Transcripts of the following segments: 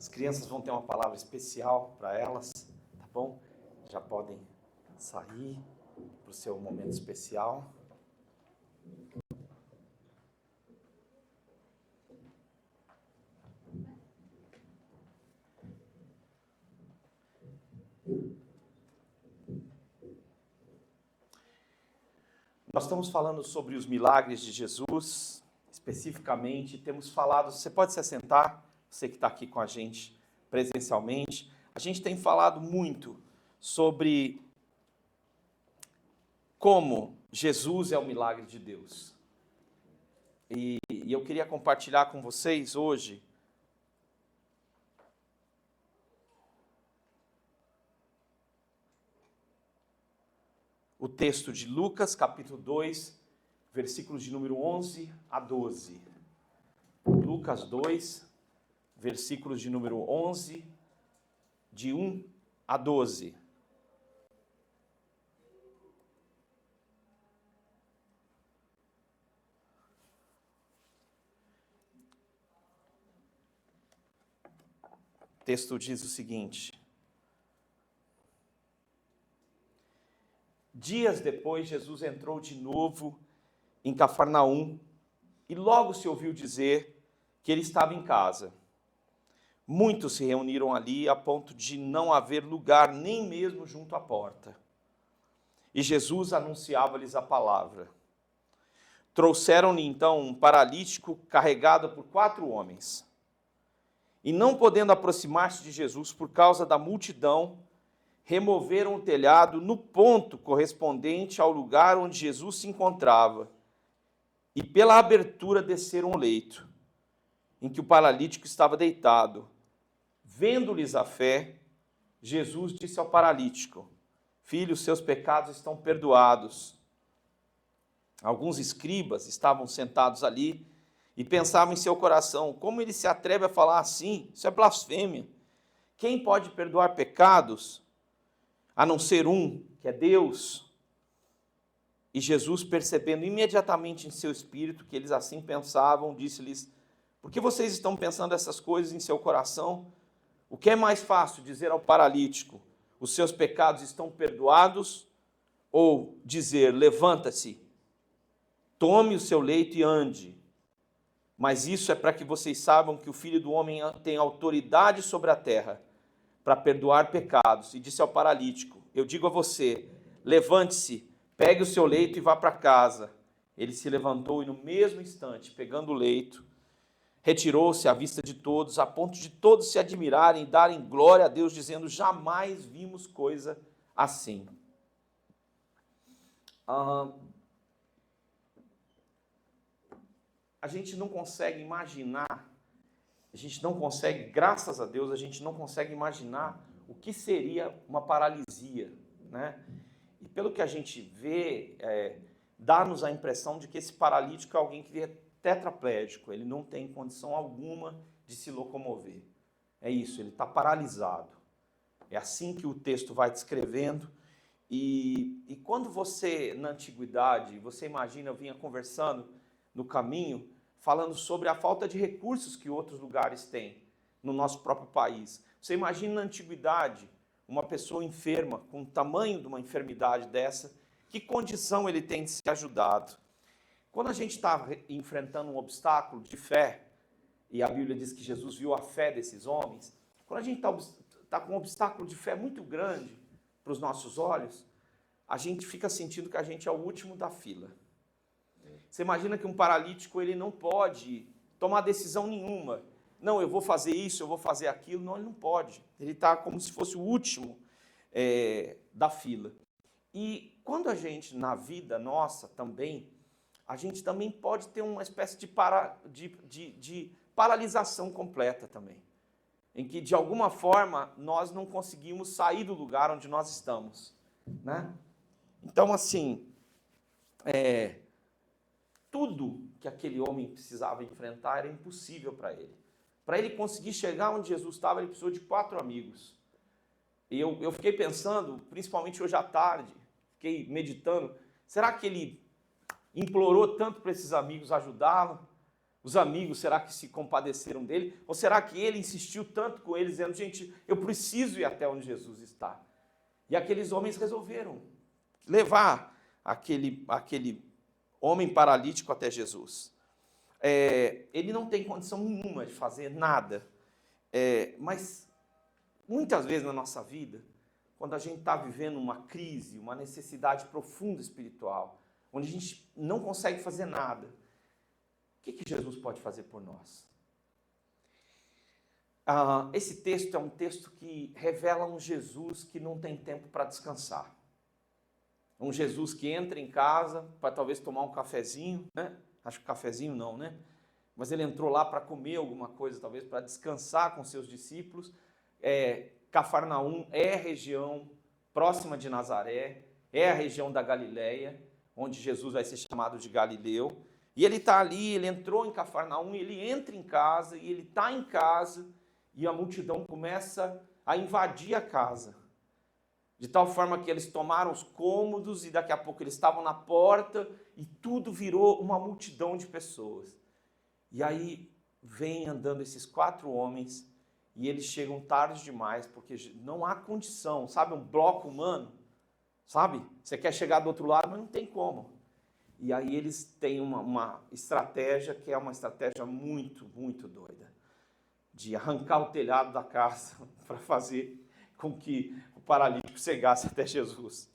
As crianças vão ter uma palavra especial para elas, tá bom? Já podem sair para o seu momento especial. Nós estamos falando sobre os milagres de Jesus, especificamente, temos falado, você pode se assentar, você que está aqui com a gente presencialmente, a gente tem falado muito sobre como Jesus é o milagre de Deus. E eu queria compartilhar com vocês hoje o texto de Lucas, capítulo 2, versículos de número 11 a 12. Lucas 2, versículos de número 11, de 1 a 12. O texto diz o seguinte: Dias depois, Jesus entrou de novo em Cafarnaum e logo se ouviu dizer que ele estava em casa. Muitos se reuniram ali a ponto de não haver lugar nem mesmo junto à porta. E Jesus anunciava-lhes a palavra. Trouxeram-lhe então um paralítico carregado por 4 homens. E não podendo aproximar-se de Jesus por causa da multidão, removeram o telhado no ponto correspondente ao lugar onde Jesus se encontrava, e pela abertura desceram o leito, em que o paralítico estava deitado. Vendo-lhes a fé, Jesus disse ao paralítico: Filho, seus pecados estão perdoados. Alguns escribas estavam sentados ali e pensavam em seu coração: como ele se atreve a falar assim? Isso é blasfêmia. Quem pode perdoar pecados a não ser um, que é Deus? E Jesus, percebendo imediatamente em seu espírito que eles assim pensavam, disse-lhes: por que vocês estão pensando essas coisas em seu coração? O que é mais fácil, dizer ao paralítico: os seus pecados estão perdoados, ou dizer: levanta-se, tome o seu leito e ande? Mas isso é para que vocês saibam que o Filho do Homem tem autoridade sobre a terra para perdoar pecados. E disse ao paralítico: eu digo a você, levante-se, pegue o seu leito e vá para casa. Ele se levantou e no mesmo instante, pegando o leito, retirou-se à vista de todos, a ponto de todos se admirarem e darem glória a Deus, dizendo: jamais vimos coisa assim. A gente não consegue imaginar, graças a Deus, a gente não consegue imaginar o que seria uma paralisia, né? E pelo que a gente vê, dá-nos a impressão de que esse paralítico é alguém que é tetraplégico, ele não tem condição alguma de se locomover. É isso, ele está paralisado. É assim que o texto vai descrevendo. E quando você, na antiguidade, você imagina, eu vinha conversando no caminho, falando sobre a falta de recursos que outros lugares têm no nosso próprio país. Você imagina na antiguidade uma pessoa enferma, com o tamanho de uma enfermidade dessa, que condição ele tem de ser ajudado? Quando a gente está enfrentando um obstáculo de fé, e a Bíblia diz que Jesus viu a fé desses homens, quando a gente está com um obstáculo de fé muito grande para os nossos olhos, a gente fica sentindo que a gente é o último da fila. Você imagina que um paralítico ele não pode tomar decisão nenhuma. Não, eu vou fazer isso, eu vou fazer aquilo. Não, ele não pode. Ele está como se fosse o último da fila. E quando a gente, na vida nossa também, a gente também pode ter uma espécie de paralisação completa também, em que, de alguma forma, nós não conseguimos sair do lugar onde nós estamos, né? Então, assim, tudo que aquele homem precisava enfrentar era impossível para ele. Para ele conseguir chegar onde Jesus estava, ele precisou de 4 amigos. E eu fiquei pensando, principalmente hoje à tarde, fiquei meditando, será que ele implorou tanto para esses amigos ajudá-lo? Os amigos, será que se compadeceram dele? Ou será que ele insistiu tanto com eles, dizendo, gente, eu preciso ir até onde Jesus está? E aqueles homens resolveram levar aquele homem paralítico até Jesus. Ele não tem condição nenhuma de fazer nada, mas muitas vezes na nossa vida, quando a gente está vivendo uma crise, uma necessidade profunda espiritual, onde a gente não consegue fazer nada, o que Jesus pode fazer por nós? Esse texto é um texto que revela um Jesus que não tem tempo para descansar. Um Jesus que entra em casa para talvez tomar um cafezinho, né? Acho que cafezinho não, né? Mas ele entrou lá para comer alguma coisa, talvez para descansar com seus discípulos. Cafarnaum é a região próxima de Nazaré, é a região da Galileia, onde Jesus vai ser chamado de Galileu. E ele está ali, ele entrou em Cafarnaum, ele entra em casa, e ele está em casa, e a multidão começa a invadir a casa. De tal forma que eles tomaram os cômodos, e daqui a pouco eles estavam na porta, e tudo virou uma multidão de pessoas. E aí vem andando esses 4 homens, e eles chegam tarde demais, porque não há condição, sabe, um bloco humano, sabe? Você quer chegar do outro lado, mas não tem como. E aí eles têm uma estratégia que é uma estratégia muito, muito doida, de arrancar o telhado da casa para fazer com que o paralítico chegasse até Jesus.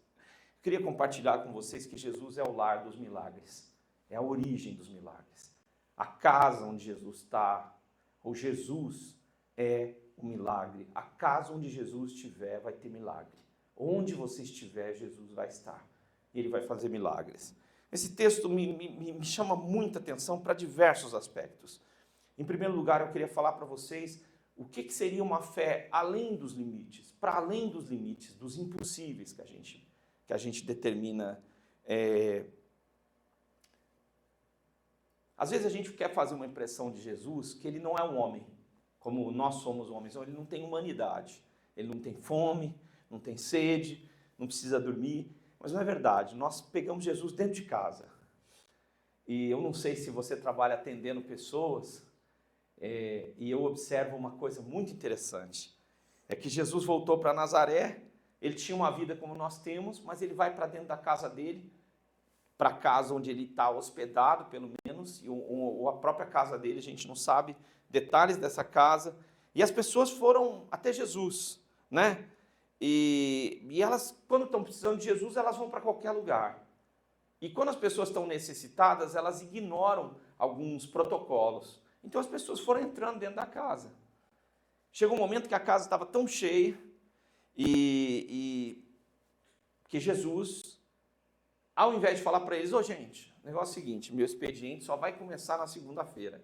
Eu queria compartilhar com vocês que Jesus é o lar dos milagres, é a origem dos milagres. A casa onde Jesus está, ou Jesus é o milagre. A casa onde Jesus estiver vai ter milagre. Onde você estiver, Jesus vai estar. E ele vai fazer milagres. Esse texto me chama muita atenção para diversos aspectos. Em primeiro lugar, eu queria falar para vocês o que seria uma fé além dos limites, para além dos limites, dos impossíveis que a gente determina. Às vezes a gente quer fazer uma impressão de Jesus que ele não é um homem, como nós somos homens. Ele não tem humanidade, ele não tem fome, não tem sede, não precisa dormir. Mas não é verdade, nós pegamos Jesus dentro de casa. E eu não sei se você trabalha atendendo pessoas, e eu observo uma coisa muito interessante. É que Jesus voltou para Nazaré, ele tinha uma vida como nós temos, mas ele vai para dentro da casa dele, para a casa onde ele está hospedado, pelo menos, ou a própria casa dele, a gente não sabe detalhes dessa casa. E as pessoas foram até Jesus, né? E elas, quando estão precisando de Jesus, elas vão para qualquer lugar. E quando as pessoas estão necessitadas, elas ignoram alguns protocolos. Então as pessoas foram entrando dentro da casa. Chegou um momento que a casa estava tão cheia e que Jesus, ao invés de falar para eles, gente, o negócio é o seguinte, meu expediente só vai começar na segunda-feira.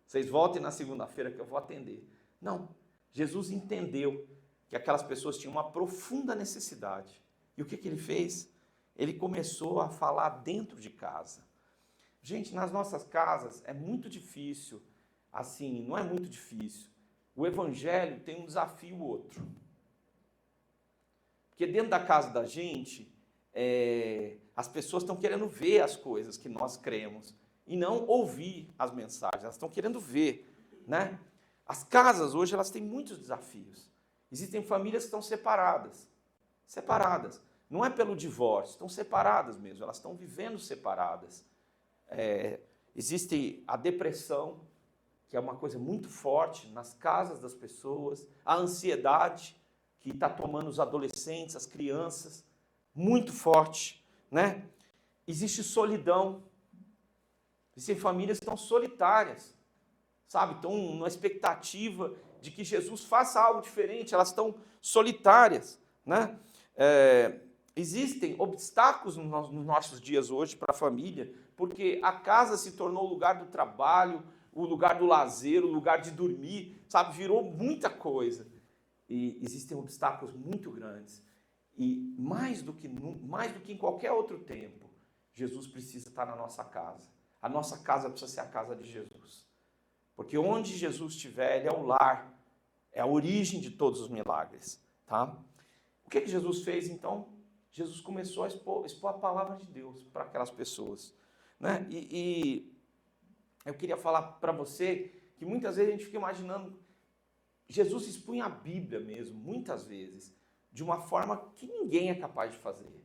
Vocês voltem na segunda-feira que eu vou atender. Não, Jesus entendeu que aquelas pessoas tinham uma profunda necessidade. E o que ele fez? Ele começou a falar dentro de casa. Gente, nas nossas casas é muito difícil, assim, não é muito difícil. O evangelho tem um desafio outro. Porque dentro da casa da gente, as pessoas estão querendo ver as coisas que nós cremos e não ouvir as mensagens, elas estão querendo ver, né? As casas hoje, elas têm muitos desafios. Existem famílias que estão separadas. Não é pelo divórcio, estão separadas mesmo, elas estão vivendo separadas. Existe a depressão, que é uma coisa muito forte nas casas das pessoas, a ansiedade, que está tomando os adolescentes, as crianças, muito forte, né? Existe solidão. Existem famílias que estão solitárias, sabe? Estão numa expectativa de que Jesus faça algo diferente, elas estão solitárias, né? Existem obstáculos nos nossos dias hoje para a família, porque a casa se tornou o lugar do trabalho, o lugar do lazer, o lugar de dormir, sabe? Virou muita coisa. E existem obstáculos muito grandes. E mais do que em qualquer outro tempo, Jesus precisa estar na nossa casa. A nossa casa precisa ser a casa de Jesus. Porque onde Jesus estiver, ele é o lar, é a origem de todos os milagres, tá? O que Jesus fez, então? Jesus começou a expor a palavra de Deus para aquelas pessoas, né? E eu queria falar para você que muitas vezes a gente fica imaginando, Jesus expunha a Bíblia mesmo, muitas vezes, de uma forma que ninguém é capaz de fazer.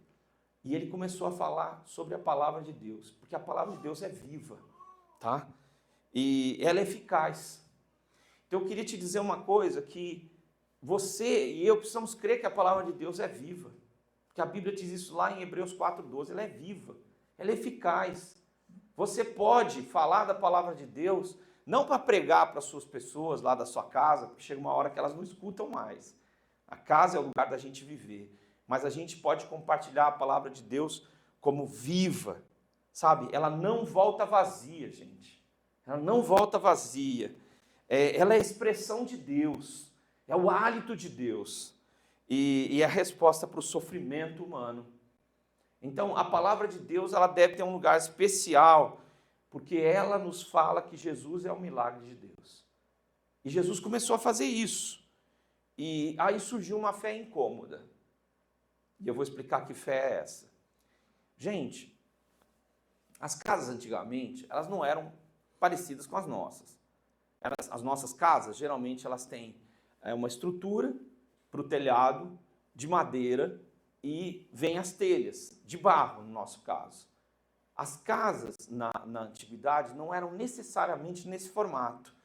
E ele começou a falar sobre a palavra de Deus, porque a palavra de Deus é viva, tá? E ela é eficaz. Então eu queria te dizer uma coisa, que você e eu precisamos crer que a palavra de Deus é viva. Porque a Bíblia diz isso lá em Hebreus 4:12, ela é viva, ela é eficaz. Você pode falar da palavra de Deus, não para pregar para as suas pessoas lá da sua casa, porque chega uma hora que elas não escutam mais. A casa é o lugar da gente viver. Mas a gente pode compartilhar a palavra de Deus como viva, sabe? Ela não volta vazia, gente. Ela não volta vazia. Ela é a expressão de Deus, é o hálito de Deus e é a resposta para o sofrimento humano. Então, a palavra de Deus, ela deve ter um lugar especial, porque ela nos fala que Jesus é o milagre de Deus. E Jesus começou a fazer isso. E aí surgiu uma fé incômoda. E eu vou explicar que fé é essa. Gente, as casas antigamente, elas não eram parecidas com as nossas. As nossas casas, geralmente, elas têm uma estrutura para o telhado de madeira e vem as telhas, de barro, no nosso caso. As casas, na antiguidade, não eram necessariamente nesse formato.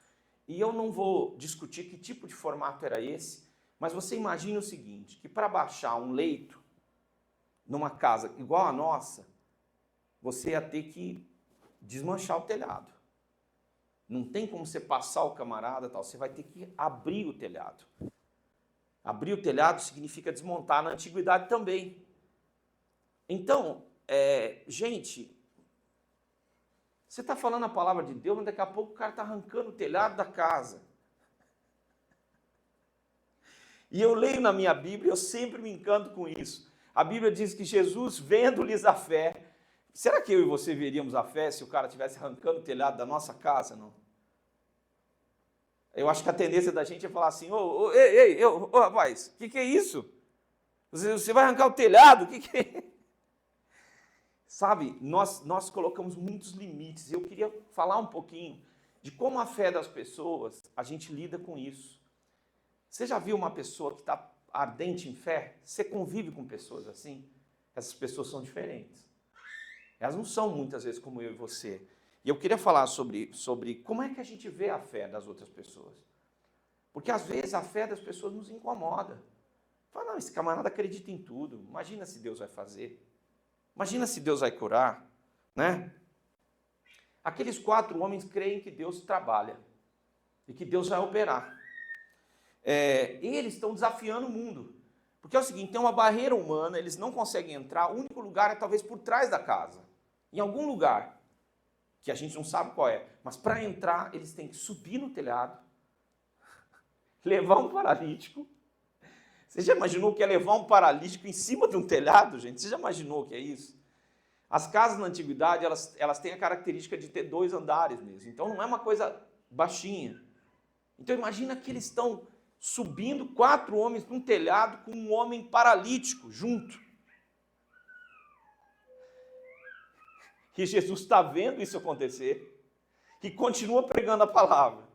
E eu não vou discutir que tipo de formato era esse, mas você imagina o seguinte, que para baixar um leito numa casa igual a nossa, você ia ter que desmanchar o telhado. Não tem como você passar o camarada, tal, você vai ter que abrir o telhado. Abrir o telhado significa desmontar, na antiguidade também. Então, gente, você está falando a palavra de Deus, mas daqui a pouco o cara está arrancando o telhado da casa. E eu leio na minha Bíblia, eu sempre me encanto com isso. A Bíblia diz que Jesus, vendo-lhes a fé, será que eu e você veríamos a fé se o cara estivesse arrancando o telhado da nossa casa, não? Eu acho que a tendência da gente é falar assim, ô rapaz, o que é isso? Você vai arrancar o telhado? O que é? Sabe, nós colocamos muitos limites. Eu queria falar um pouquinho de como a fé das pessoas, a gente lida com isso. Você já viu uma pessoa que está ardente em fé? Você convive com pessoas assim? Essas pessoas são diferentes. Elas não são muitas vezes como eu e você. E eu queria falar sobre como é que a gente vê a fé das outras pessoas. Porque às vezes a fé das pessoas nos incomoda. Fala, não, esse camarada acredita em tudo. Imagina se Deus vai fazer. Imagina se Deus vai curar, né? Aqueles 4 homens creem que Deus trabalha e que Deus vai operar. Eles estão desafiando o mundo. Porque é o seguinte, tem uma barreira humana, eles não conseguem entrar, o único lugar é talvez por trás da casa. Em algum lugar, que a gente não sabe qual é. Mas para entrar, eles têm que subir no telhado, levar um paralítico. Você já imaginou o que é levar um paralítico em cima de um telhado, gente? Você já imaginou o que é isso? As casas na antiguidade, elas têm a característica de ter 2 andares mesmo. Então não é uma coisa baixinha. Então imagina que eles estão subindo 4 homens num telhado com um homem paralítico junto. E Jesus está vendo isso acontecer e continua pregando a palavra.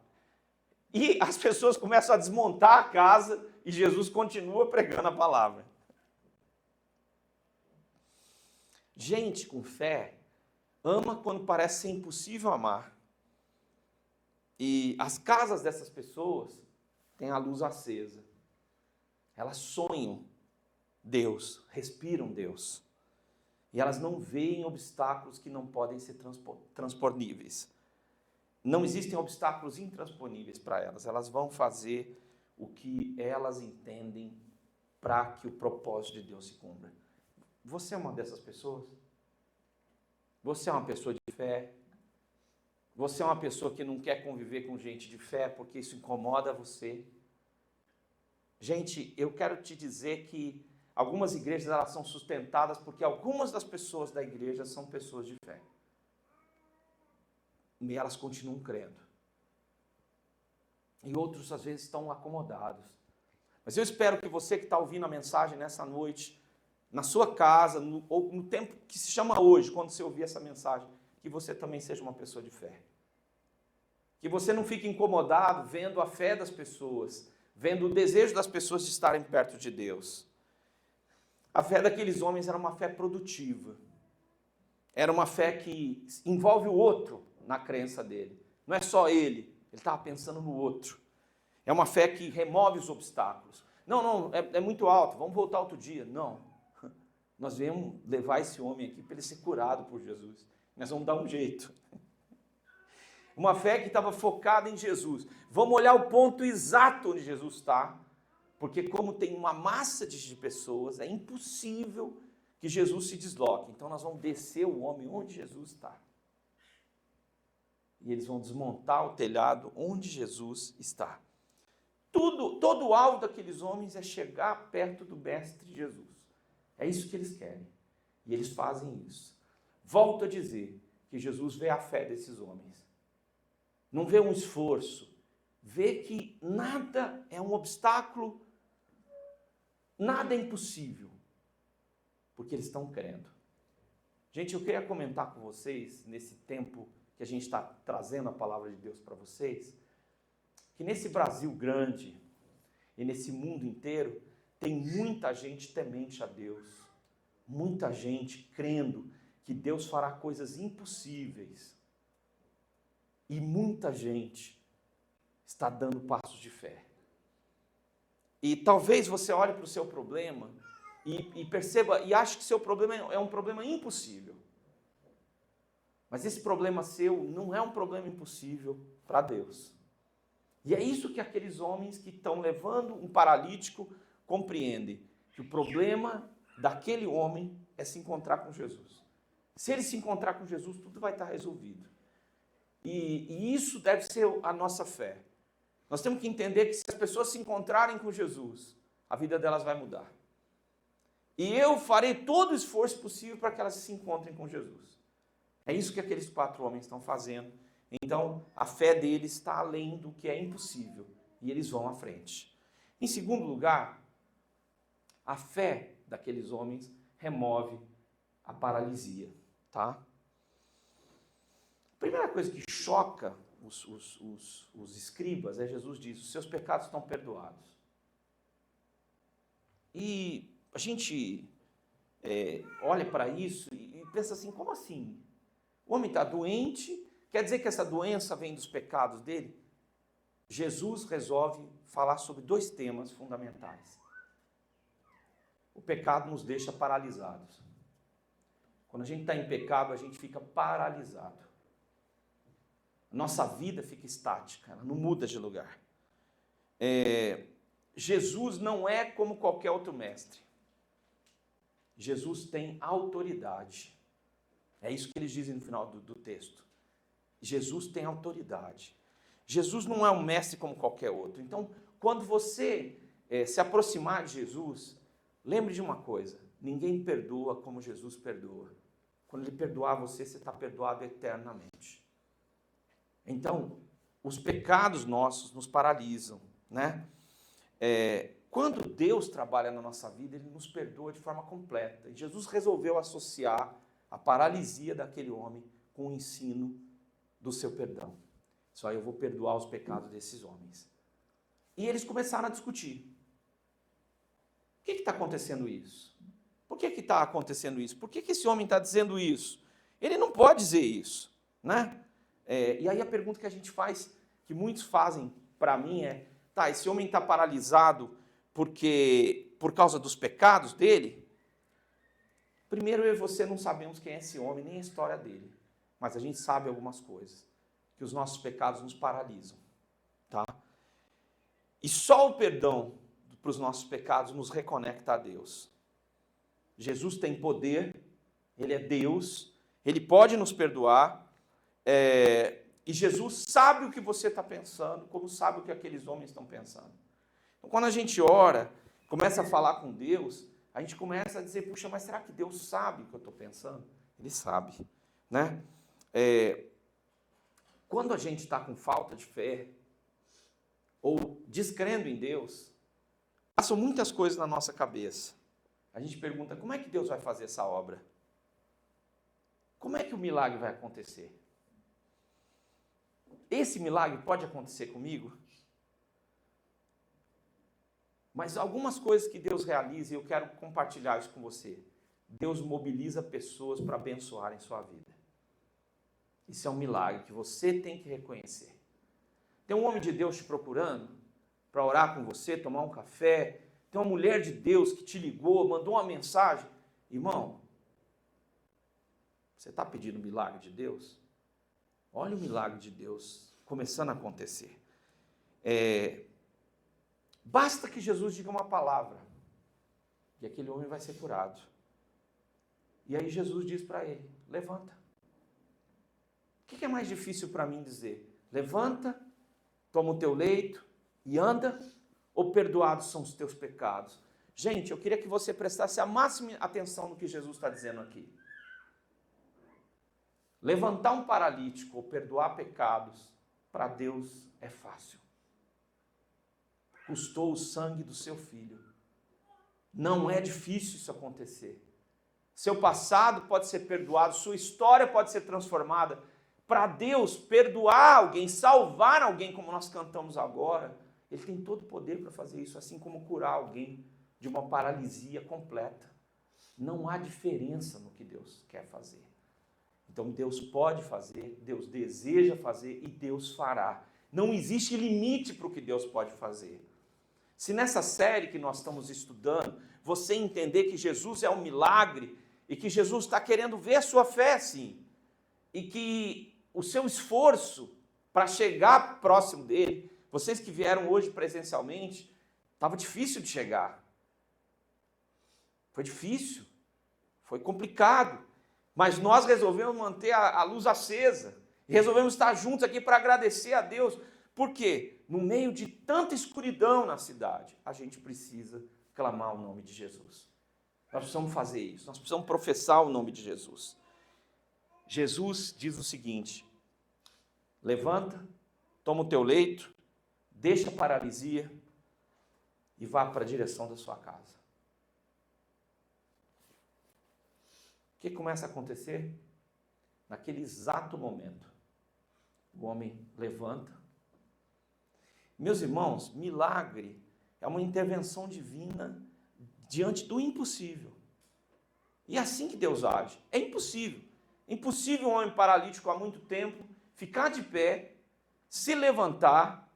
E as pessoas começam a desmontar a casa e Jesus continua pregando a palavra. Gente com fé ama quando parece ser impossível amar. E as casas dessas pessoas têm a luz acesa. Elas sonham Deus, respiram Deus. E elas não veem obstáculos que não podem ser transponíveis. Não existem obstáculos intransponíveis para elas. Elas vão fazer o que elas entendem para que o propósito de Deus se cumpra. Você é uma dessas pessoas? Você é uma pessoa de fé? Você é uma pessoa que não quer conviver com gente de fé porque isso incomoda você? Gente, eu quero te dizer que algumas igrejas elas são sustentadas porque algumas das pessoas da igreja são pessoas de fé. E elas continuam crendo. E outros, às vezes, estão acomodados. Mas eu espero que você que está ouvindo a mensagem nessa noite, na sua casa, ou no tempo que se chama hoje, quando você ouvir essa mensagem, que você também seja uma pessoa de fé. que você não fique incomodado vendo a fé das pessoas, vendo o desejo das pessoas de estarem perto de Deus. A fé daqueles homens era uma fé produtiva. Era uma fé que envolve o outro na crença dele. Não é só ele estava pensando no outro. É uma fé que remove os obstáculos. Não, é muito alto, vamos voltar outro dia. Não, nós viemos levar esse homem aqui para ele ser curado por Jesus. Nós vamos dar um jeito. Uma fé que estava focada em Jesus. Vamos olhar o ponto exato onde Jesus está, porque como tem uma massa de pessoas, é impossível que Jesus se desloque. Então nós vamos descer o homem onde Jesus está. E eles vão desmontar o telhado onde Jesus está. Todo o alvo daqueles homens é chegar perto do Mestre Jesus. É isso que eles querem. E eles fazem isso. Volto a dizer que Jesus vê a fé desses homens. Não vê um esforço. Vê que nada é um obstáculo, nada é impossível. Porque eles estão crendo. Gente, eu queria comentar com vocês, nesse tempo que a gente está trazendo a palavra de Deus para vocês, que nesse Brasil grande e nesse mundo inteiro, tem muita gente temente a Deus, muita gente crendo que Deus fará coisas impossíveis, e muita gente está dando passos de fé. E talvez você olhe para o seu problema e perceba e ache que seu problema é um problema impossível. Mas esse problema seu não é um problema impossível para Deus. E é isso que aqueles homens que estão levando um paralítico compreendem, que o problema daquele homem é se encontrar com Jesus. Se ele se encontrar com Jesus, tudo vai estar resolvido. E isso deve ser a nossa fé. Nós temos que entender que se as pessoas se encontrarem com Jesus, a vida delas vai mudar. E eu farei todo o esforço possível para que elas se encontrem com Jesus. É isso que aqueles 4 homens estão fazendo. Então, a fé deles está além do que é impossível. E eles vão à frente. Em segundo lugar, a fé daqueles homens remove a paralisia. Tá? A primeira coisa que choca os escribas é Jesus diz, os seus pecados estão perdoados. E a gente olha para isso e pensa assim, como assim? O homem está doente, quer dizer que essa doença vem dos pecados dele? Jesus resolve falar sobre 2 temas fundamentais. O pecado nos deixa paralisados. Quando a gente está em pecado, a gente fica paralisado. A nossa vida fica estática, ela não muda de lugar. Jesus não é como qualquer outro mestre. Jesus tem autoridade. É isso que eles dizem no final do texto. Jesus tem autoridade. Jesus não é um mestre como qualquer outro. Então, quando você se aproximar de Jesus, lembre de uma coisa, ninguém perdoa como Jesus perdoa. Quando Ele perdoar você, você está perdoado eternamente. Então, os pecados nossos nos paralisam, né? Quando Deus trabalha na nossa vida, Ele nos perdoa de forma completa. E Jesus resolveu associar a paralisia daquele homem com o ensino do seu perdão. Só eu vou perdoar os pecados desses homens. E eles começaram a discutir. Por que está acontecendo isso? Por que está acontecendo isso? Por que esse homem está dizendo isso? Ele não pode dizer isso, né? E aí a pergunta que a gente faz, que muitos fazem para mim tá, esse homem está paralisado por causa dos pecados dele? Primeiro, eu e você não sabemos quem é esse homem, nem a história dele. Mas a gente sabe algumas coisas. Que os nossos pecados nos paralisam. Tá? E só o perdão para os nossos pecados nos reconecta a Deus. Jesus tem poder, Ele é Deus, Ele pode nos perdoar, e Jesus sabe o que você está pensando, como sabe o que aqueles homens estão pensando. Então, quando a gente ora, começa a falar com Deus, a gente começa a dizer, puxa, mas será que Deus sabe o que eu estou pensando? Ele sabe, né? Quando a gente está com falta de fé, ou descrendo em Deus, passam muitas coisas na nossa cabeça. A gente pergunta, como é que Deus vai fazer essa obra? Como é que o milagre vai acontecer? esse milagre pode acontecer comigo? Mas algumas coisas que Deus realiza, e eu quero compartilhar isso com você. Deus mobiliza pessoas para abençoarem sua vida. Isso é um milagre que você tem que reconhecer. Tem um homem de Deus te procurando para orar com você, tomar um café. Tem uma mulher de Deus que te ligou, mandou uma mensagem. Irmão, você está pedindo o milagre de Deus? Olha o milagre de Deus começando a acontecer. Basta que Jesus diga uma palavra e aquele homem vai ser curado. E aí Jesus diz para ele, levanta. O que é mais difícil para mim dizer? Levanta, toma o teu leito e anda, ou perdoados são os teus pecados? Gente, eu queria que você prestasse a máxima atenção no que Jesus está dizendo aqui. Levantar um paralítico ou perdoar pecados, para Deus é fácil. Custou o sangue do seu filho. Não é difícil isso acontecer. Seu passado pode ser perdoado, sua história pode ser transformada. Para Deus perdoar alguém, salvar alguém, como nós cantamos agora, Ele tem todo o poder para fazer isso, assim como curar alguém de uma paralisia completa. Não há diferença no que Deus quer fazer. Então Deus pode fazer, Deus deseja fazer e Deus fará. Não existe limite para o que Deus pode fazer. Se nessa série que nós estamos estudando, você entender que Jesus é um milagre e que Jesus está querendo ver a sua fé, sim, e que o seu esforço para chegar próximo dele, vocês que vieram hoje presencialmente, estava difícil de chegar. Foi difícil, foi complicado, mas nós resolvemos manter a luz acesa, e resolvemos estar juntos aqui para agradecer a Deus. Por quê? No meio de tanta escuridão na cidade, a gente precisa clamar o nome de Jesus. Nós precisamos fazer isso, nós precisamos professar o nome de Jesus. Jesus diz o seguinte, levanta, toma o teu leito, deixa a paralisia e vá para a direção da sua casa. O que começa a acontecer? Naquele exato momento, o homem levanta. Meus irmãos, milagre é uma intervenção divina diante do impossível. E é assim que Deus age. É impossível. É impossível um homem paralítico há muito tempo ficar de pé, se levantar,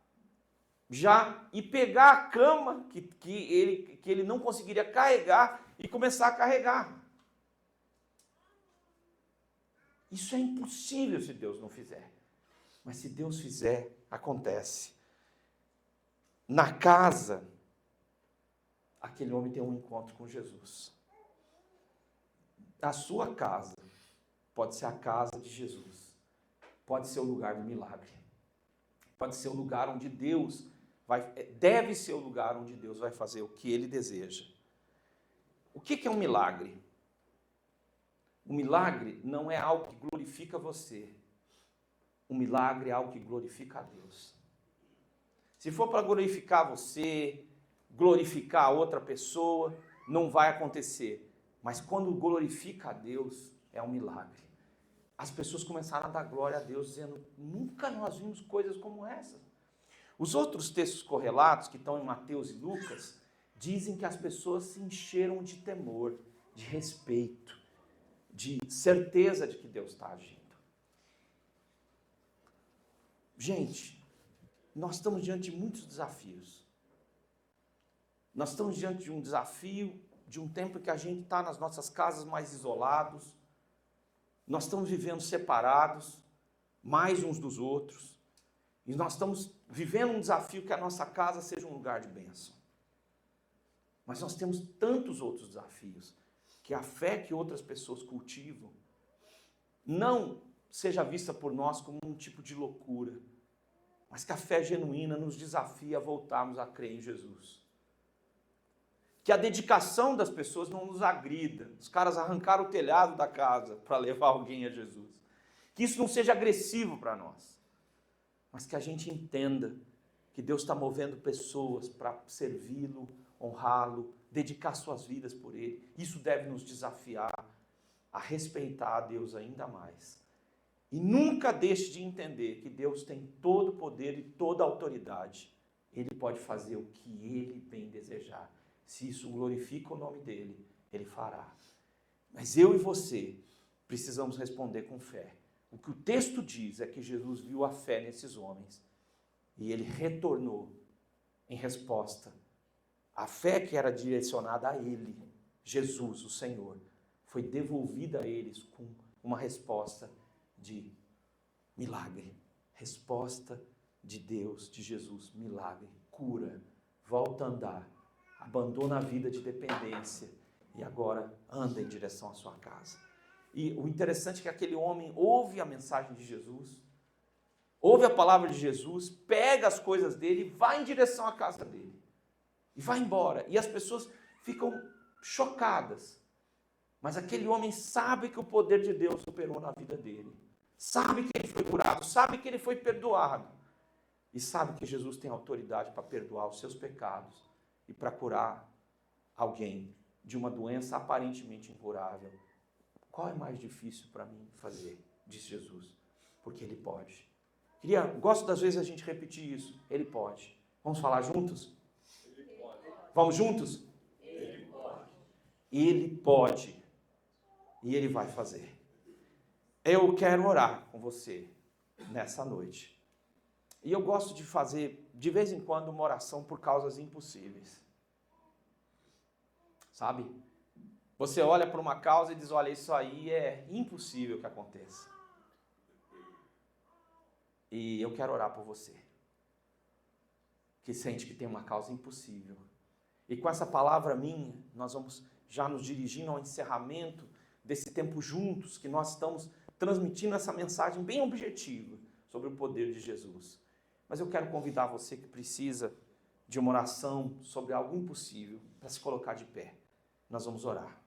já e pegar a cama que ele não conseguiria carregar e começar a carregar. Isso é impossível se Deus não fizer. Mas se Deus fizer, acontece. Na casa, aquele homem tem um encontro com Jesus. A sua casa pode ser a casa de Jesus. Pode ser o lugar do milagre. Pode ser o lugar onde Deus deve ser o lugar onde Deus vai fazer o que Ele deseja. O que é um milagre? O milagre não é algo que glorifica você. O milagre é algo que glorifica a Deus. Se for para glorificar você, glorificar a outra pessoa, não vai acontecer. Mas quando glorifica a Deus, é um milagre. As pessoas começaram a dar glória a Deus, dizendo, nunca nós vimos coisas como essa. Os outros textos correlatos, que estão em Mateus e Lucas, dizem que as pessoas se encheram de temor, de respeito, de certeza de que Deus está agindo. Gente, nós estamos diante de muitos desafios. Nós estamos diante de um desafio, de um tempo que a gente está nas nossas casas mais isolados. Nós estamos vivendo separados, mais uns dos outros. E nós estamos vivendo um desafio que a nossa casa seja um lugar de bênção. Mas nós temos tantos outros desafios, que a fé que outras pessoas cultivam não seja vista por nós como um tipo de loucura, mas que a fé genuína nos desafia a voltarmos a crer em Jesus. Que a dedicação das pessoas não nos agrida. Os caras arrancaram o telhado da casa para levar alguém a Jesus. Que isso não seja agressivo para nós, mas que a gente entenda que Deus está movendo pessoas para servi-lo, honrá-lo, dedicar suas vidas por Ele. Isso deve nos desafiar a respeitar a Deus ainda mais E nunca deixe de entender que Deus tem todo o poder e toda a autoridade. Ele pode fazer o que Ele bem desejar. Se isso glorifica o nome dEle, Ele fará. Mas eu e você precisamos responder com fé. O que o texto diz é que Jesus viu a fé nesses homens e Ele retornou em resposta. A fé que era direcionada a Ele, Jesus, o Senhor, foi devolvida a eles com uma resposta de milagre. Resposta de Deus, de Jesus, milagre, cura, volta a andar, abandona a vida de dependência e agora anda em direção à sua casa. E o interessante é que aquele homem ouve a mensagem de Jesus, ouve a palavra de Jesus, pega as coisas dele e vai em direção à casa dele. E vai embora. E as pessoas ficam chocadas. Mas aquele homem sabe que o poder de Deus operou na vida dele. Sabe que ele foi curado, sabe que ele foi perdoado. E sabe que Jesus tem autoridade para perdoar os seus pecados e para curar alguém de uma doença aparentemente incurável. Qual é mais difícil para mim fazer? Disse Jesus. Porque Ele pode. Gosto das vezes a gente repetir isso. Ele pode. Vamos falar juntos? Ele pode. Vamos juntos? Ele pode. Ele pode. E Ele vai fazer. Eu quero orar com você nessa noite. E eu gosto de fazer, de vez em quando, uma oração por causas impossíveis. Sabe? Você olha para uma causa e diz, olha, isso aí é impossível que aconteça. E eu quero orar por você, que sente que tem uma causa impossível. E com essa palavra minha, nós vamos já nos dirigindo ao encerramento desse tempo juntos, que nós estamos transmitindo essa mensagem bem objetiva sobre o poder de Jesus. Mas eu quero convidar você que precisa de uma oração sobre algo impossível, para se colocar de pé. Nós vamos orar.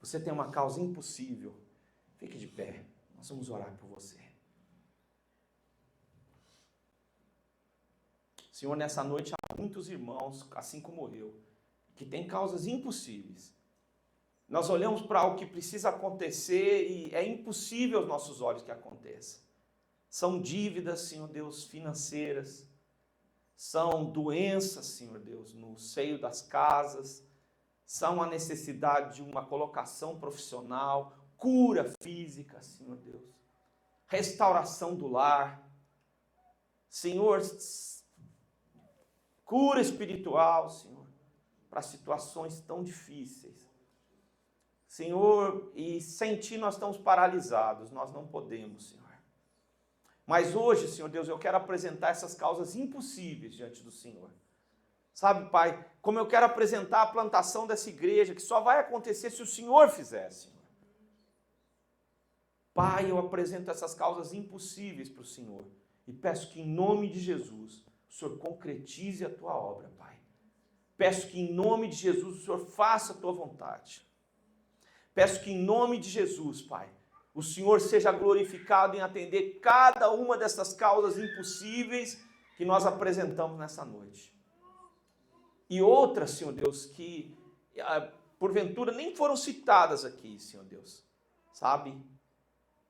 Você tem uma causa impossível, fique de pé. Nós vamos orar por você. Senhor, nessa noite há muitos irmãos, assim como eu, que têm causas impossíveis. Nós olhamos para o que precisa acontecer e é impossível aos nossos olhos que aconteça. São dívidas, Senhor Deus, financeiras. São doenças, Senhor Deus, no seio das casas. São a necessidade de uma colocação profissional, cura física, Senhor Deus. Restauração do lar. Senhor, cura espiritual, Senhor, para situações tão difíceis. Senhor, e sem Ti nós estamos paralisados, nós não podemos, Senhor. Mas hoje, Senhor Deus, eu quero apresentar essas causas impossíveis diante do Senhor. Sabe, Pai, como eu quero apresentar a plantação dessa igreja, que só vai acontecer se o Senhor fizer, Senhor. Pai, eu apresento essas causas impossíveis para o Senhor e peço que em nome de Jesus o Senhor concretize a Tua obra, Pai. Peço que em nome de Jesus o Senhor faça a Tua vontade. Peço que em nome de Jesus, Pai, o Senhor seja glorificado em atender cada uma dessas causas impossíveis que nós apresentamos nessa noite. E outras, Senhor Deus, que porventura nem foram citadas aqui, Senhor Deus. Sabe?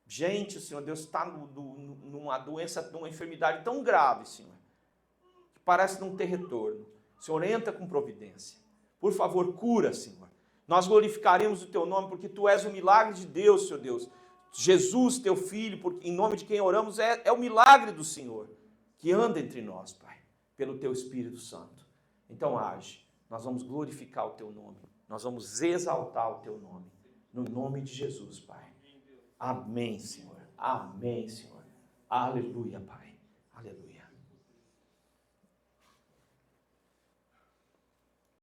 Gente, o Senhor Deus está numa doença, numa enfermidade tão grave, Senhor, que parece não ter retorno. O Senhor entra com providência. Por favor, cura, Senhor. Nós glorificaremos o Teu nome, porque Tu és o milagre de Deus, Senhor Deus. Jesus, Teu Filho, porque, em nome de quem oramos, é o milagre do Senhor, que anda entre nós, Pai, pelo Teu Espírito Santo. Então age, nós vamos glorificar o Teu nome, nós vamos exaltar o Teu nome, no nome de Jesus, Pai. Amém, Senhor. Amém, Senhor. Aleluia, Pai. Aleluia.